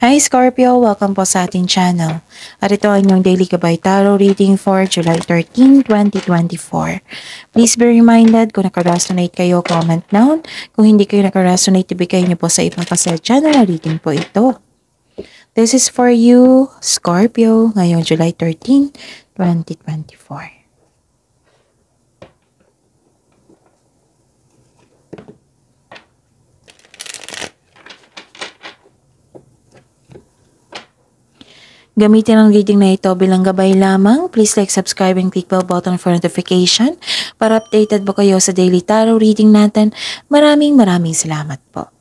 Hi Scorpio! Welcome po sa ating channel. At ito ang inyong daily gabay tarot reading for July 13, 2024. Please be reminded kung nakaresonate kayo, comment down. Kung hindi kayo nakaresonate, ibigay niyo po sa ibang kasel channel na reading po ito. This is for you, Scorpio, ngayong July 13, 2024. Gamitin ang reading na ito bilang gabay lamang. Please like, subscribe, and click bell button for notification para updated po kayo sa daily tarot reading natin. Maraming salamat po.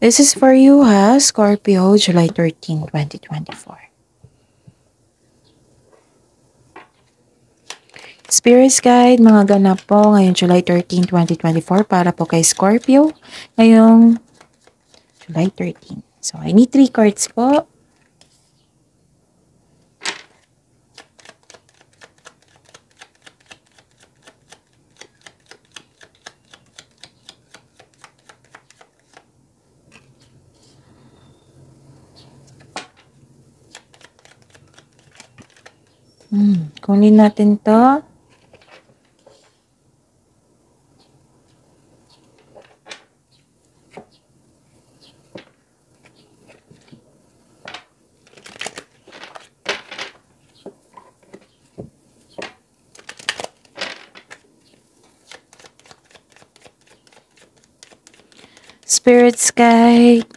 This is for you, Scorpio, July 13, 2024. Spirits Guide, mga ganap po ngayong July 13, 2024 para po kay Scorpio ngayong July 13. So, I need 3 cards po. Kunin natin to. Spirits Guide,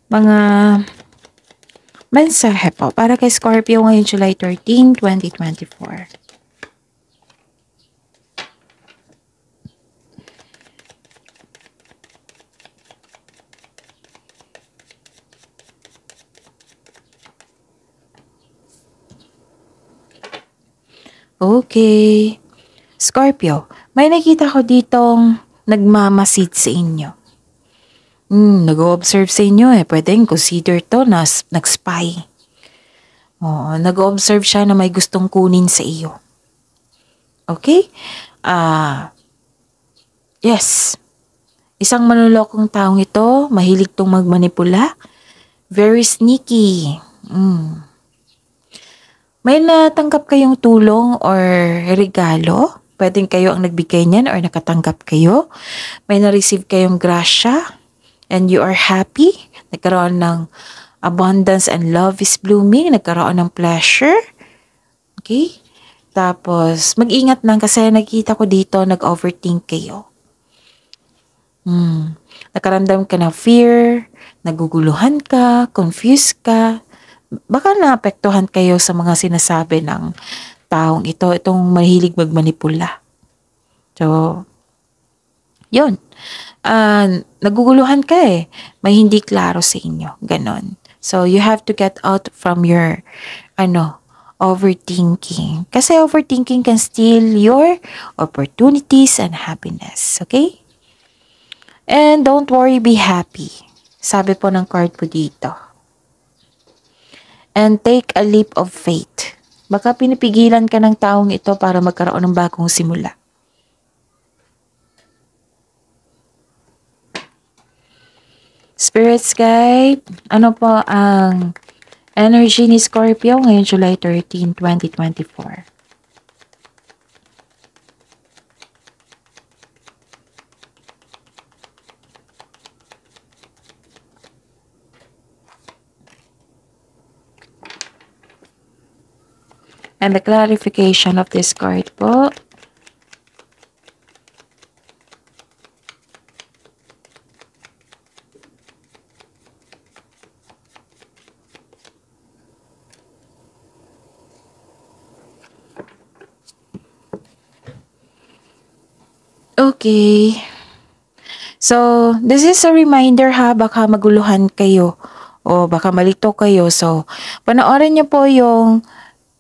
mga mensahe po para kay Scorpio ngayong July 13, 2024. Okay. Scorpio, may nakita ko ditong nagmamasid sa inyo. Nag-o-observe sa inyo Pwedeng consider to na nag-spy. Nag-o-observe siya na may gustong kunin sa iyo. Okay? Yes. Isang manlolokong taong ito, mahilig tong magmanipula. Very sneaky. May natanggap kayong tulong or regalo. Pwedeng kayo ang nagbigay niyan or nakatanggap kayo. May na-receive kayong grasya. And you are happy, nagkaroon ng abundance and love is blooming, nagkaroon ng pleasure. Okay? Tapos, mag-ingat lang kasi nakita ko dito, nag-overthink kayo. Nakaramdam ka ng fear, naguguluhan ka, confused ka. Baka naapektuhan kayo sa mga sinasabi ng taong ito, itong mahilig magmanipula. So, yun. Naguguluhan ka may hindi klaro sa inyo, ganon. So, you have to get out from your, overthinking. Kasi overthinking can steal your opportunities and happiness, okay? And don't worry, be happy. Sabi po ng card po dito. And take a leap of faith. Baka pinipigilan ka ng taong ito para magkaroon ng bagong simula. Spirits Guide, ano po ang energy ni Scorpio ngayong July 13, 2024? And the clarification of this card po. Okay. So, this is a reminder baka maguluhan kayo o baka malito kayo. So, panoorin niyo po yung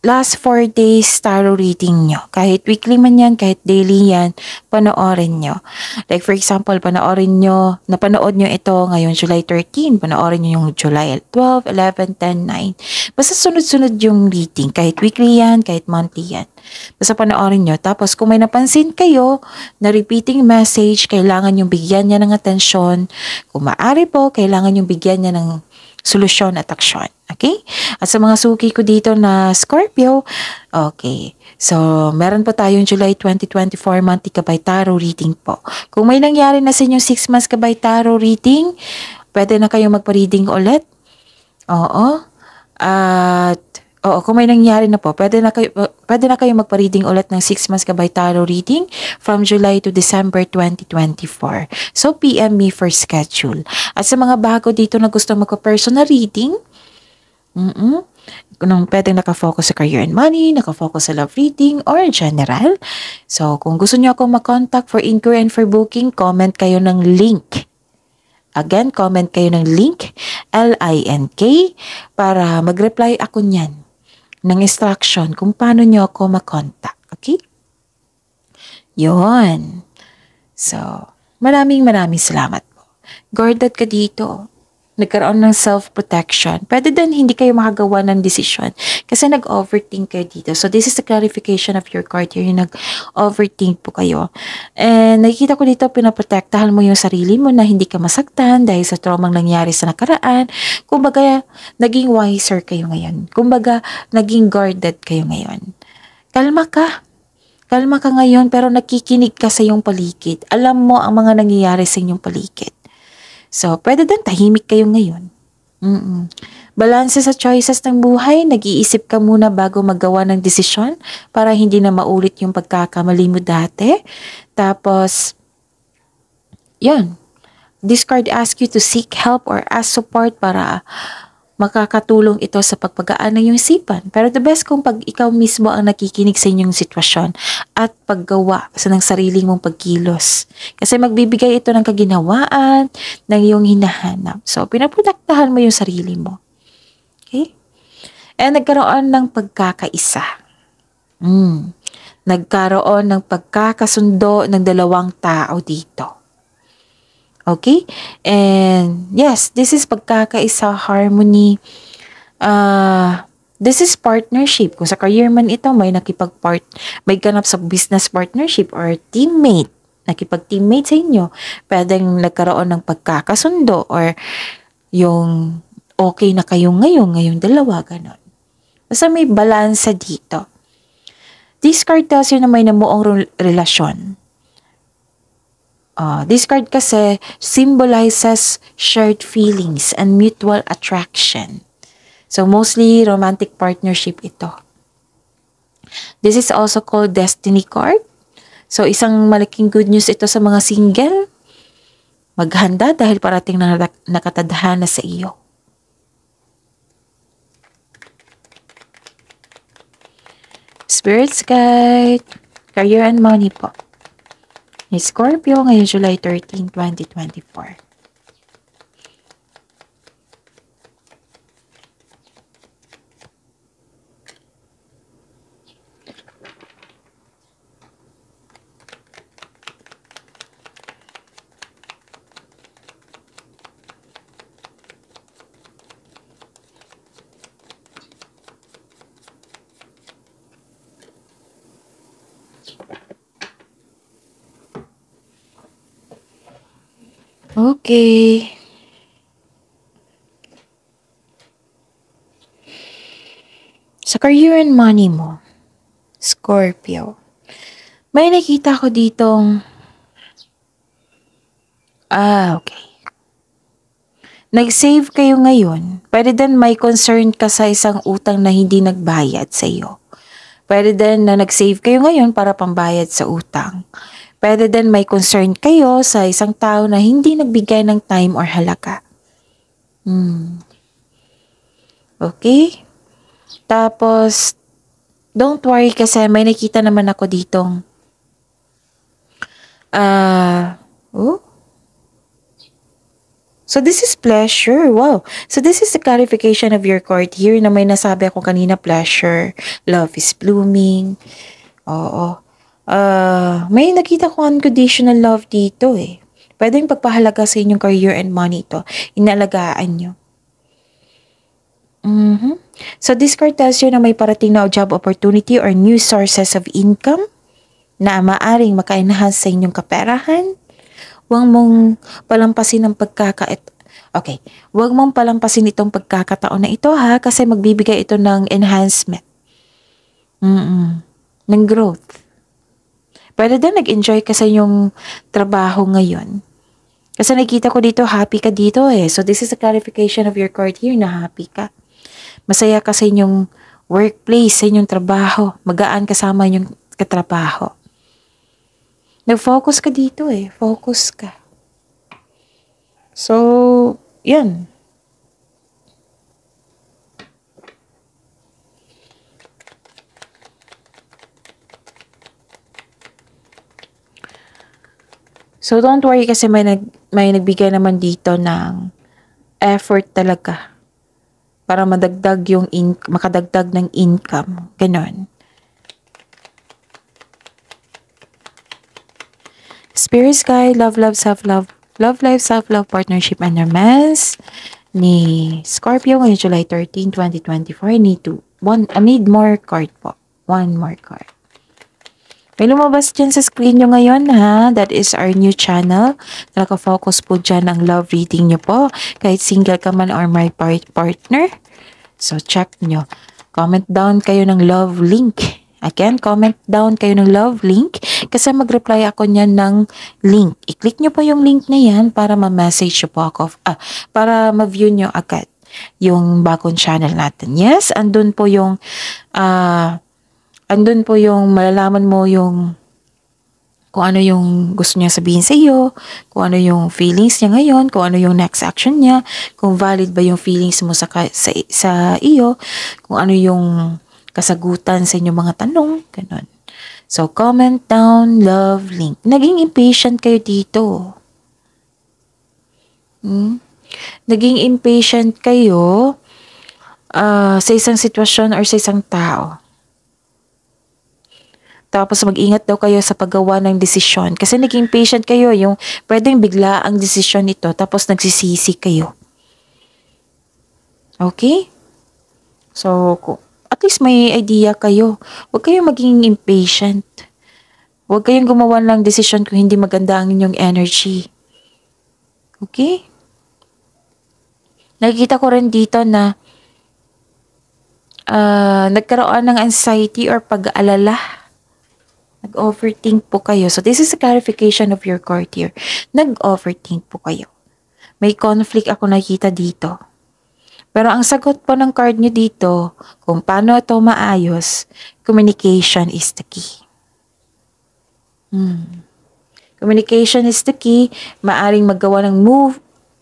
last 4 days tarot reading nyo. Kahit weekly man yan, kahit daily yan, panoorin nyo. Like for example, napanood nyo ito ngayon July 13, panoorin nyo yung July 12, 11, 10, 9. Basta sunod-sunod yung reading, kahit weekly yan, kahit monthly yan. Basta panoorin nyo. Tapos kung may napansin kayo na repeating message, kailangan yung bigyan niya ng atensyon. Kung maaari po, kailangan yung bigyan niya ng solusyon at aksyon. Okay? At sa mga suki ko dito na Scorpio, okay. So, meron po tayong July 2024 monthly Gabay Tarot reading po. Kung may nangyari na sa inyong 6 months Gabay Tarot reading, pwede na kayong magpa-reading ulit. Oo. At kung may nangyari na po, pwede na kayo magpa-reading ulit ng 6 months Gabay Tarot reading from July to December 2024. So, PM me for schedule. At sa mga bago dito na gusto magpa-personal reading, kung pwedeng nakafocus sa career and money, nakafocus sa love reading, or general. So, kung gusto niyo ako makontak for inquiry and for booking, comment kayo ng link. Again, comment kayo ng link, LINK, para mag-reply ako niyan ng instruction kung paano niyo ako makontak. Okay? Yon. So, maraming salamat po. Guarded ka dito. Nagkaroon ng self-protection. Pwede din hindi kayo makagawa ng desisyon kasi nag-overthink kayo dito. So, this is the clarification of your card here. Yung nag-overthink po kayo. And nakikita ko dito, pinaprotektahan mo yung sarili mo na hindi ka masaktan dahil sa traumang nangyari sa nakaraan. Kumbaga, naging wiser kayo ngayon. Kumbaga, naging guarded kayo ngayon. Kalma ka. Kalma ka ngayon pero nakikinig ka sa iyong paligid. Alam mo ang mga nangyayari sa inyong paligid. So, pwede din tahimik kayo ngayon. Balanse sa choices ng buhay, nag-iisip ka muna bago magawa ng desisyon para hindi na maulit yung pagkakamali mo dati. Tapos, yun. This card asks you to seek help or ask support para makakatulong ito sa pagpagaan ng iyong isipan. Pero the best kung pag ikaw mismo ang nakikinig sa inyong sitwasyon at paggawa sa ng sariling mong pagkilos. Kasi magbibigay ito ng kaginhawaan ng iyong hinahanap. So, pinaprotektahan mo yung sarili mo. Okay? And nagkaroon ng pagkakaisa. Nagkaroon ng pagkakasundo ng dalawang tao dito. Okay? And yes, this is pagkakaisa, harmony. This is partnership. Kung sa career man ito, may ganap sa business partnership or teammate. Nakipag-teammate sa inyo. Pwedeng nagkaroon ng pagkakasundo or yung okay na kayong ngayong dalawa, ganon. Basta may balansa dito. This card tells you na may namuong relasyon. This card kasi symbolizes shared feelings and mutual attraction. So, mostly romantic partnership ito. This is also called destiny card. So, isang malaking good news ito sa mga single. Maghanda dahil parating na nakatadhana sa iyo. Spirit's Guide, career and money po. Ni Scorpio ngayon July 13, 2024. Okay. Sa career and money mo, Scorpio, may nakita ko ditong, okay. Nag-save kayo ngayon. Pwede din may concern ka sa isang utang na hindi nagbayad sa iyo. Pwede din na nag-save kayo ngayon para pambayad sa utang. Pwede din may concern kayo sa isang tao na hindi nagbigay ng time or halaga. Okay? Tapos, don't worry kasi may nakita naman ako ditong So this is pleasure. Wow. So this is the clarification of your card here na may nasabi ako kanina, pleasure. Love is blooming. Oo. May nakita ko unconditional love dito eh. Pwedeng pagpahalaga sa inyong career and money ito. Inalagaan nyo. So this card tells you na may parating na job opportunity or new sources of income na maaring maka-enhance sa inyong kaperahan. Huwag mong palampasin ang Huwag mong palampasin itong pagkakataon na ito ha, kasi magbibigay ito ng enhancement. Ng growth. Pwede din nag-enjoy ka sa inyong trabaho ngayon. Kasi nakita ko dito, happy ka dito eh. So this is a clarification of your card here na happy ka. Masaya ka sa inyong workplace, sa inyong trabaho. Magaan kasama inyong katrabaho. Nag-focus ka dito eh. Focus ka. So, yan. So, don't worry kasi may nagbigay naman dito ng effort talaga para makadagdag ng income. Ganon. Spirit Guide, love, self-love, love life, self-love, partnership, and romance ni Scorpio ngayong July 13, 2024. I need more card po. One more card. May lumabas dyan sa screen nyo ngayon ha. That is our new channel. Naka-focus po dyan ang love reading nyo po. Kahit single ka man or may partner. So check nyo. Comment down kayo ng love link. Again, comment down kayo ng love link. Kasi mag-reply ako niyan ng link. I-click nyo po yung link na yan para ma-message nyo po ako. Para ma-view nyo agad yung bagong channel natin. Yes, andun po yung malalaman mo yung kung ano yung gusto niya sabihin sa iyo, kung ano yung feelings niya ngayon, kung ano yung next action niya, kung valid ba yung feelings mo sa iyo, kung ano yung kasagutan sa inyong mga tanong, ganun. So, comment down, love, link. Naging impatient kayo dito. Naging impatient kayo sa isang sitwasyon or sa isang tao. Tapos mag-ingat daw kayo sa paggawa ng desisyon. Kasi naging patient kayo, yung pwedeng bigla ang desisyon nito, tapos nagsisisi kayo. Okay? So, at least may idea kayo. Huwag kayong maging impatient. Huwag kayong gumawa ng desisyon kung hindi maganda ang inyong energy. Okay? Nakikita ko rin dito na nagkaroon ng anxiety or pag-aalala. Nag-overthink po kayo. So, this is a clarification of your card here. Nag-overthink po kayo. May conflict ako nakita dito. Pero ang sagot po ng card nyo dito, kung paano ito maayos, communication is the key. Communication is the key. Maaring maggawa ng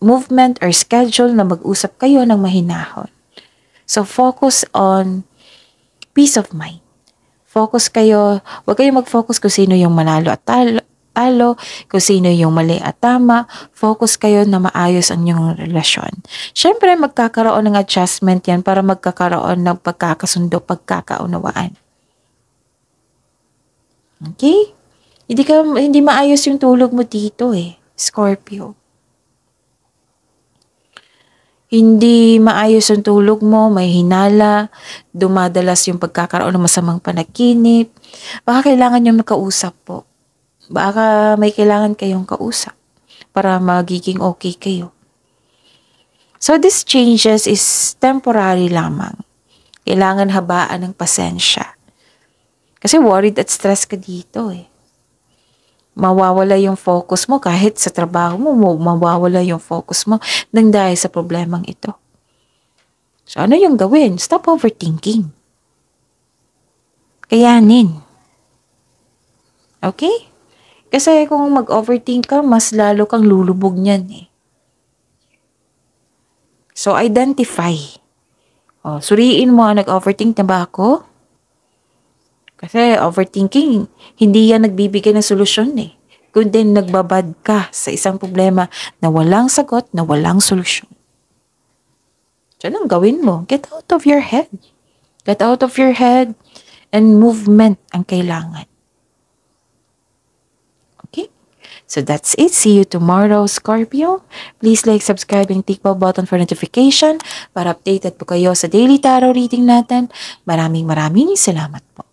movement or schedule na mag-usap kayo ng mahinahon. So, focus on peace of mind. Focus kayo, huwag kayong mag-focus kung sino yung manalo at talo, kung sino yung mali at tama. Focus kayo na maayos ang inyong relasyon. Syempre, magkakaroon ng adjustment yan para magkakaroon ng pagkakasundo, pagkakaunawaan. Okay? Hindi maayos yung tulog mo dito Scorpio. Hindi maayos yung tulog mo, may hinala, dumadalas yung pagkakaroon ng masamang panaginip. Baka kailangan yung makausap po. Baka may kailangan kayong kausap para magiging okay kayo. So these changes is temporary lamang. Kailangan habaan ng pasensya. Kasi worried at stress ka dito Mawawala yung focus mo kahit sa trabaho mo, mawawala yung focus mo nang dahil sa problemang ito. So ano yung gawin? Stop overthinking. Kayanin. Okay? Kasi kung mag-overthink ka, mas lalo kang lulubog niyan So identify. Suriin mo, nag-overthink na ba ako? Kasi overthinking, hindi yan nagbibigay ng solusyon kundi nagbabad ka sa isang problema na walang sagot, na walang solusyon. So, anong gawin mo? Get out of your head. Get out of your head and movement ang kailangan. Okay? So that's it. See you tomorrow, Scorpio. Please like, subscribe, and tick bell button for notification para updated po kayo sa daily tarot reading natin. Maraming salamat po.